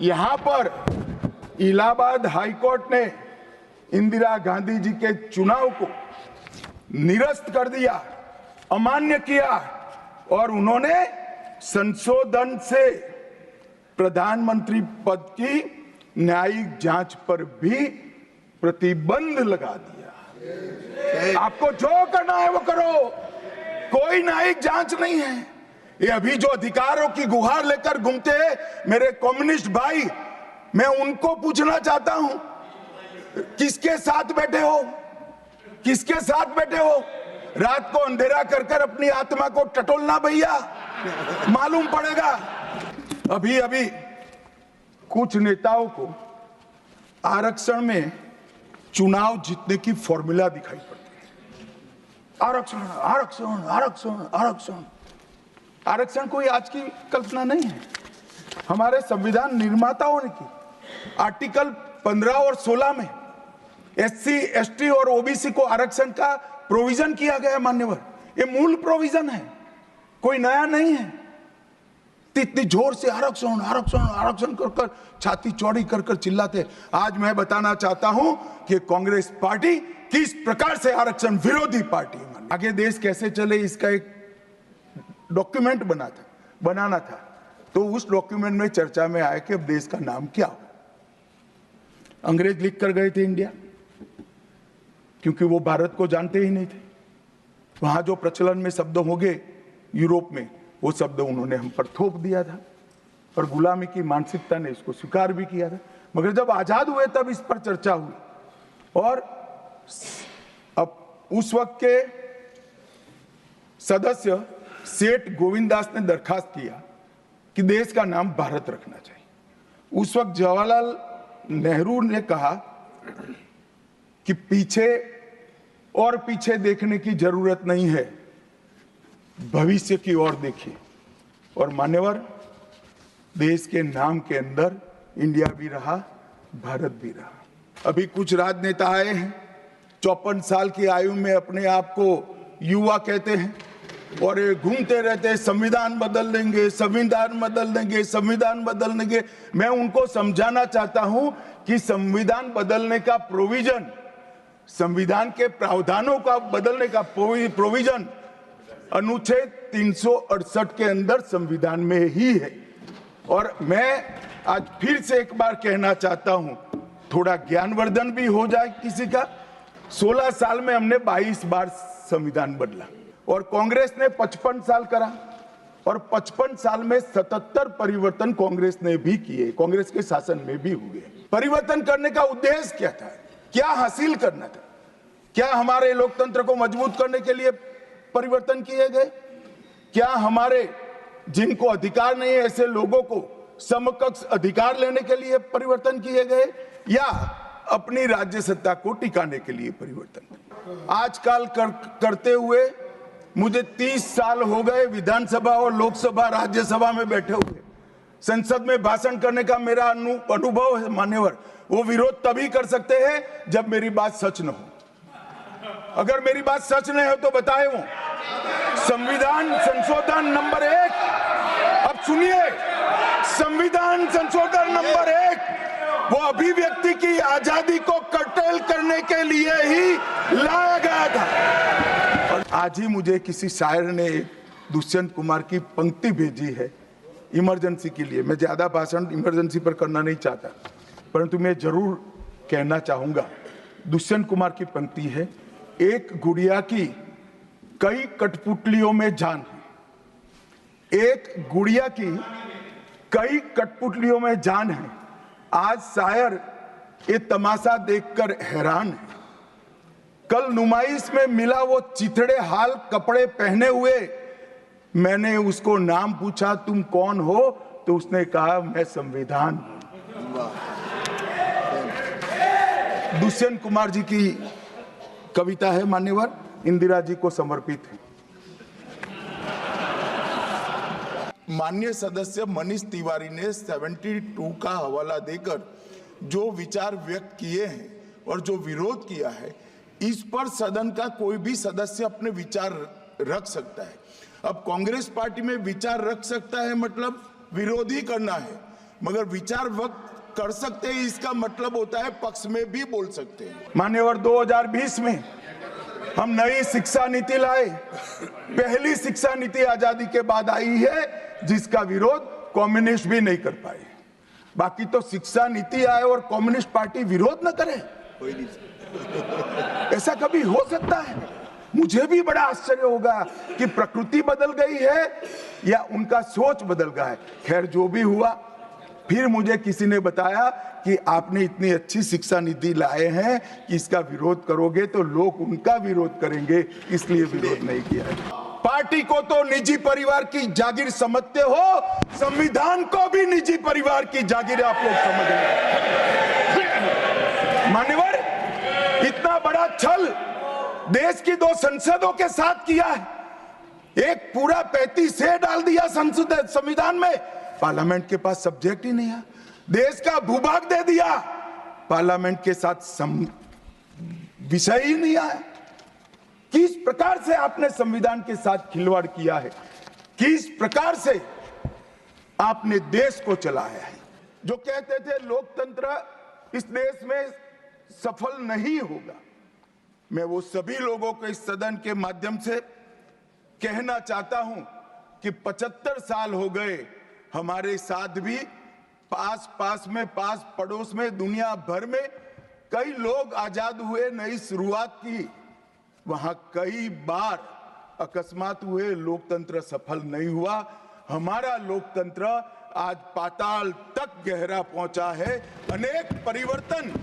यहां पर इलाहाबाद हाईकोर्ट ने इंदिरा गांधी जी के चुनाव को निरस्त कर दिया, अमान्य किया और उन्होंने संशोधन से प्रधानमंत्री पद की न्यायिक जांच पर भी प्रतिबंध लगा दिया। आपको जो करना है वो करो, कोई न्यायिक जांच नहीं है। ये अभी जो अधिकारों की गुहार लेकर घूमते हैं मेरे कम्युनिस्ट भाई, मैं उनको पूछना चाहता हूं, किसके साथ बैठे हो? किसके साथ बैठे हो? रात को अंधेरा कर कर अपनी आत्मा को टटोलना भैया, मालूम पड़ेगा। अभी अभी कुछ नेताओं को आरक्षण में चुनाव जीतने की फॉर्मूला दिखाई पड़ती है। आरक्षण आरक्षण आरक्षण आरक्षण आरक्षण कोई आज की कल्पना नहीं है। हमारे संविधान निर्माताओं ने की। आर्टिकल 15 और 16 में एससी, एसटी और ओबीसी को आरक्षण का प्रोविजन किया गया। मान्यवर, ये मूल प्रोविजन है, कोई नया नहीं है। इतनी जोर से आरक्षण आरक्षण आरक्षण कर कर छाती चौड़ी कर कर चिल्लाते। आज मैं बताना चाहता हूं कि कांग्रेस पार्टी किस प्रकार से आरक्षण विरोधी पार्टी है। आगे देश कैसे चले इसका एक डॉक्यूमेंट बनाना था। तो उस डॉक्यूमेंट में चर्चा में आया कि अब देश का नाम क्या हो। अंग्रेज लिख कर गए थे इंडिया, क्योंकि वो भारत को जानते ही नहीं थे। वहां जो प्रचलन में शब्द हो गए यूरोप में, वो शब्द उन्होंने हम पर थोप दिया था और गुलामी की मानसिकता ने इसको स्वीकार भी किया था। मगर जब आजाद हुए तब इस पर चर्चा हुई और अब उस वक्त के सदस्य सेठ गोविंदास ने दरखास्त किया कि देश का नाम भारत रखना चाहिए। उस वक्त जवाहरलाल नेहरू ने कहा कि पीछे देखने की जरूरत नहीं है, भविष्य की ओर देखिए। और मान्यवर, देश के नाम के अंदर इंडिया भी रहा, भारत भी रहा। अभी कुछ राजनेता आए हैं, 54 साल की आयु में अपने आप को युवा कहते हैं और ये घूमते रहते हैं, संविधान बदल देंगे, संविधान बदल देंगे, संविधान बदल देंगे। मैं उनको समझाना चाहता हूं कि संविधान बदलने का प्रोविजन, संविधान के प्रावधानों का बदलने का प्रोविजन अनुच्छेद 368 के अंदर संविधान में ही है। और मैं आज फिर से एक बार कहना चाहता हूं, थोड़ा ज्ञानवर्धन भी हो जाए किसी का। 16 साल में हमने 22 बार संविधान बदला और कांग्रेस ने 55 साल करा और 55 साल में 77 परिवर्तन कांग्रेस ने भी किए, कांग्रेस के शासन में भी हुए। परिवर्तन करने का उद्देश्य क्या था? क्या हासिल करना था? क्या हमारे लोकतंत्र को मजबूत करने के लिए परिवर्तन किए गए? क्या हमारे जिनको अधिकार नहीं है ऐसे लोगों को समकक्ष अधिकार लेने के लिए परिवर्तन किए गए, या अपनी राज्य सत्ता को टिकाने के लिए परिवर्तन? आजकल करते हुए मुझे 30 साल हो गए विधानसभा और लोकसभा राज्यसभा में बैठे हुए। संसद में भाषण करने का मेरा अनुभव है मान्यवर। वो विरोध तभी कर सकते हैं जब मेरी बात सच न हो। अगर मेरी बात सच नहीं हो तो बताए वो संविधान संशोधन नंबर 1, अब सुनिए, संविधान संशोधन नंबर 1 वो अभिव्यक्ति की आजादी को कर्टेल करने के लिए ही लाया गया था। और आज ही मुझे किसी शायर ने दुष्यंत कुमार की पंक्ति भेजी है इमरजेंसी के लिए। मैं ज्यादा भाषण इमरजेंसी पर करना नहीं चाहता, परंतु मैं जरूर कहना चाहूंगा। दुष्यंत कुमार की पंक्ति है, एक गुड़िया की कई कठपुतलियों में जान है, एक गुड़िया की कई कठपुतलियों में जान है। आज शायर ये तमाशा देखकर हैरान है। कल नुमाइश में मिला वो चिथड़े हाल कपड़े पहने हुए, मैंने उसको नाम पूछा तुम कौन हो, तो उसने कहा मैं संविधान हूं। दुष्यंत कुमार जी की कविता है मान्यवर, इंदिरा जी को समर्पित है। माननीय सदस्य मनीष तिवारी ने 72 का हवाला देकर जो विचार व्यक्त किए हैं और जो विरोध किया है, इस पर सदन का कोई भी सदस्य अपने विचार रख सकता है। अब कांग्रेस पार्टी में विचार रख सकता है मतलब विरोध ही करना है। मगर विचार व्यक्त कर सकते हैं, इसका मतलब होता है पक्ष में भी बोल सकते हैं। मान्यवर 2020 में हम नई शिक्षा नीति लाए। पहली शिक्षा नीति आजादी के बाद आई है जिसका विरोध कम्युनिस्ट भी नहीं कर पाए। बाकी तो शिक्षा नीति आए और कम्युनिस्ट पार्टी विरोध न करे, ऐसा कभी हो सकता है? मुझे भी बड़ा आश्चर्य होगा कि प्रकृति बदल गई है या उनका सोच बदल गया है। खैर, जो भी हुआ, फिर मुझे किसी ने बताया कि आपने इतनी अच्छी शिक्षा नीति लाए हैं कि इसका विरोध करोगे तो लोग उनका विरोध करेंगे, इसलिए विरोध नहीं किया है। पार्टी को तो निजी परिवार की जागीर समझते हो, संविधान को भी निजी परिवार की जागीर आप लोग समझ रहे हैं। मान्यवर, इतना बड़ा छल देश की 2 संसदों के साथ किया है। एक पूरा 35 से डाल दिया संसद संविधान में, पार्लियामेंट के पास सब्जेक्ट ही नहीं है। देश का भूभाग दे दिया, पार्लियामेंट के साथ विषय ही नहीं आया। किस प्रकार से आपने संविधान के साथ खिलवाड़ किया है, किस प्रकार से आपने देश को चलाया है। जो कहते थे लोकतंत्र इस देश में सफल नहीं होगा, मैं वो सभी लोगों को इस सदन के माध्यम से कहना चाहता हूं कि 75 साल हो गए हमारे साथ भी पास पड़ोस में, दुनिया भर में कई लोग आजाद हुए, नई शुरुआत की। वहां कई बार अकस्मात हुए, लोकतंत्र सफल नहीं हुआ। हमारा लोकतंत्र आज पाताल तक गहरा पहुंचा है। अनेक परिवर्तन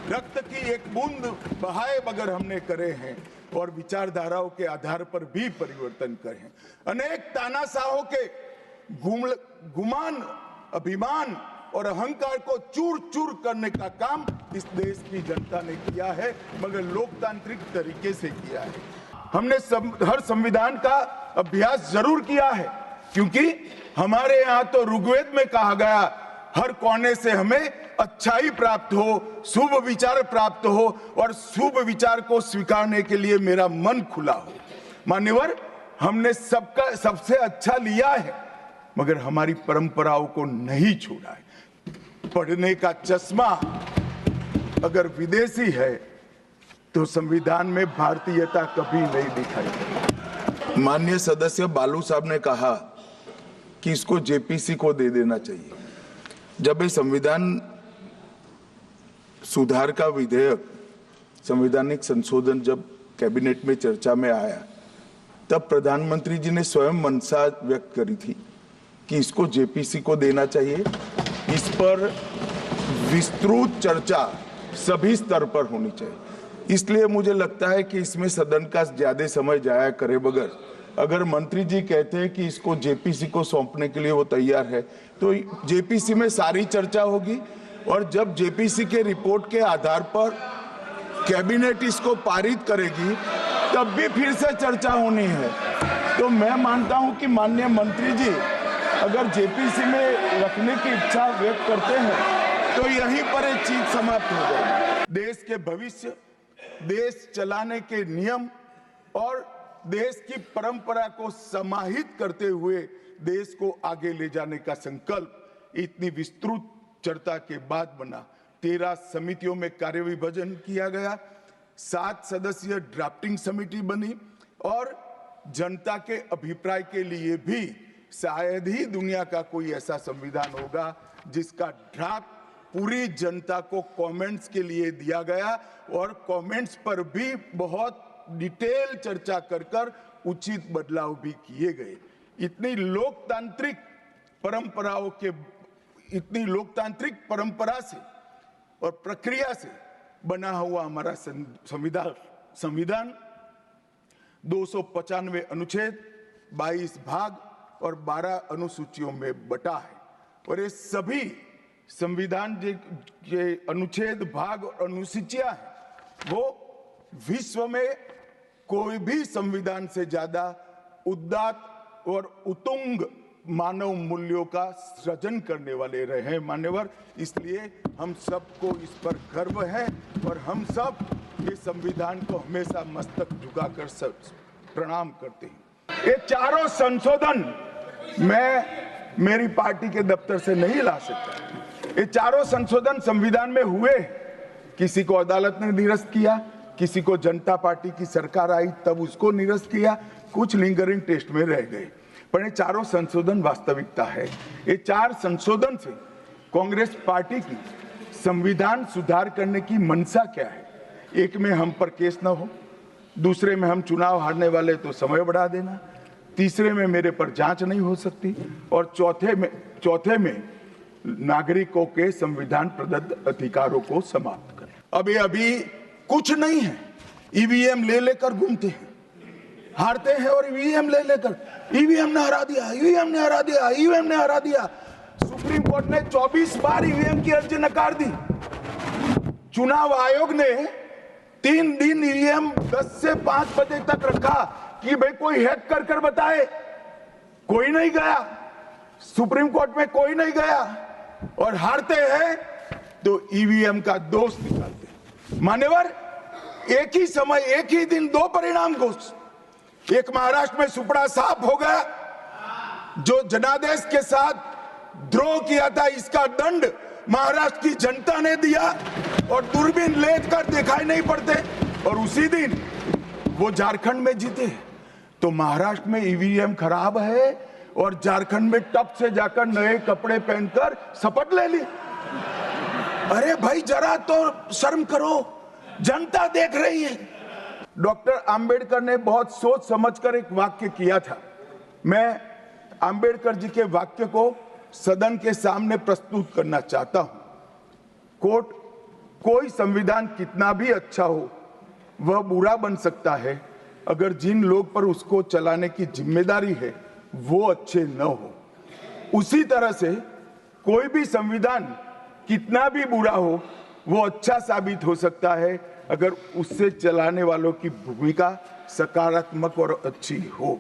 रक्त की एक बूंद बहाए बगैर हमने करे हैं और विचारधाराओं के आधार पर भी परिवर्तन करे हैं। अनेक तानाशाहों के गुमान, अभिमान और अहंकार को चूर चूर करने का काम इस देश की जनता ने किया है, मगर लोकतांत्रिक तरीके से किया है। हमने हर संविधान का अभ्यास जरूर किया है, क्योंकि हमारे यहाँ तो ऋग्वेद में कहा गया, हर कोने से हमें अच्छाई प्राप्त हो, शुभ विचार प्राप्त हो और शुभ विचार को स्वीकारने के लिए मेरा मन खुला हो। मान्यवर, हमने सबसे अच्छा लिया है, मगर हमारी परंपराओं को नहीं छोड़ा है। पढ़ने का चश्मा अगर विदेशी है तो संविधान में भारतीयता कभी नहीं दिखाई। माननीय सदस्य बालू साहब ने कहा कि इसको जेपीसी को दे देना चाहिए। जब ये संविधान सुधार का विधेयक, संवैधानिक संशोधन जब कैबिनेट में चर्चा में आया, तब प्रधानमंत्री जी ने स्वयं मंशा व्यक्त करी थी कि इसको जेपीसी को देना चाहिए। इस पर विस्तृत चर्चा सभी स्तर पर होनी चाहिए। इसलिए मुझे लगता है कि इसमें सदन का ज्यादा समय जाया करे बगैर, अगर मंत्री जी कहते हैं कि इसको जेपीसी को सौंपने के लिए वो तैयार है, तो जेपीसी में सारी चर्चा होगी और जब जेपीसी के रिपोर्ट के आधार पर कैबिनेट इसको पारित करेगी, तब भी फिर से चर्चा होनी है। तो मैं मानता हूं कि माननीय मंत्री जी अगर जेपीसी में रखने की इच्छा व्यक्त करते हैं तो यहीं पर एक चीज समाप्त हो जाएगी। देश के भविष्य, देश चलाने के नियम और देश की परंपरा को समाहित करते हुए देश को आगे ले जाने का संकल्प इतनी विस्तृत चर्चा के बाद बना। 13 समितियों में कार्य विभाजन किया गया, 7 सदस्यीय ड्राफ्टिंग समिति बनी और जनता के अभिप्राय के लिए भी शायद ही दुनिया का कोई ऐसा संविधान होगा जिसका ड्राफ्ट पूरी जनता को कमेंट्स के लिए दिया गया और कमेंट्स पर भी बहुत डिटेल चर्चा कर उचित बदलाव भी किए गए। इतनी लोकतांत्रिक परंपरा से और प्रक्रिया से बना हुआ हमारा संविधान 295 अनुच्छेद, 22 भाग और 12 अनुसूचियों में बटा है और ये सभी संविधान के अनुच्छेद, भाग और अनुसूचियां हैं, वो विश्व में कोई भी संविधान से ज्यादा उदात्त और उत्तुंग मानव मूल्यों का सृजन करने वाले रहे हैं मान्यवर। इसलिए हम सबको इस पर गर्व है और हम सब ये संविधान को हमेशा मस्तक झुकाकर प्रणाम करते हैं। ये चारों संशोधन मैं मेरी पार्टी के दफ्तर से नहीं ला सकता। ये चारों संशोधन संविधान में हुए, किसी को अदालत ने निरस्त किया, किसी को जनता पार्टी की सरकार आई तब उसको निरस्त किया, कुछ लिंगरिंग टेस्ट में रह गए, पर ये चारों संशोधन वास्तविकता है। ये 4 संशोधन से कांग्रेस पार्टी की संविधान सुधार करने की मंशा क्या है? एक में हम पर केस न हो, दूसरे में हम चुनाव हारने वाले तो समय बढ़ा देना, तीसरे में मेरे पर जांच नहीं हो सकती, और चौथे में नागरिकों के संविधान प्रदत्त अधिकारों को समाप्त करें। अब ये अभी कुछ नहीं है, ईवीएम ले लेकर घूमते हैं, हारते हैं और ईवीएम ले लेकर, ईवीएम ने हरा दिया, ईवीएम ने हरा दिया, ईवीएम ने हरा दिया। सुप्रीम कोर्ट ने 24 बार ईवीएम की अर्जी नकार दी। चुनाव आयोग ने 3 दिन ईवीएम 10 से 5 बजे तक रखा कि भाई कोई हैक कर कर बताए, कोई नहीं गया, सुप्रीम कोर्ट में कोई नहीं गया, और हारते हैं तो ईवीएम का दोष निकालते हैं। मान्यवर, एक ही समय, एक ही दिन 2 परिणाम घोषित। एक महाराष्ट्र में सुपड़ा साफ हो गया, जो जनादेश के साथ द्रोह किया था, इसका दंड महाराष्ट्र की जनता ने दिया, और दूरबीन लेकर दिखाई नहीं पड़ते, और उसी दिन वो झारखंड में जीते। तो महाराष्ट्र में ईवीएम खराब है और झारखंड में टप से जाकर नए कपड़े पहनकर शपथ ले ली। अरे भाई, जरा तो शर्म करो, जनता देख रही है। डॉक्टर आंबेडकर ने बहुत सोच समझकर एक वाक्य किया था। मैं आंबेडकर जी के वाक्य को सदन के सामने प्रस्तुत करना चाहता हूं। कोर्ट, कोई संविधान कितना भी अच्छा हो, वह बुरा बन सकता है अगर जिन लोग पर उसको चलाने की जिम्मेदारी है वो अच्छे न हो। उसी तरह से कोई भी संविधान कितना भी बुरा हो, वो अच्छा साबित हो सकता है अगर उससे चलाने वालों की भूमिका सकारात्मक और अच्छी हो।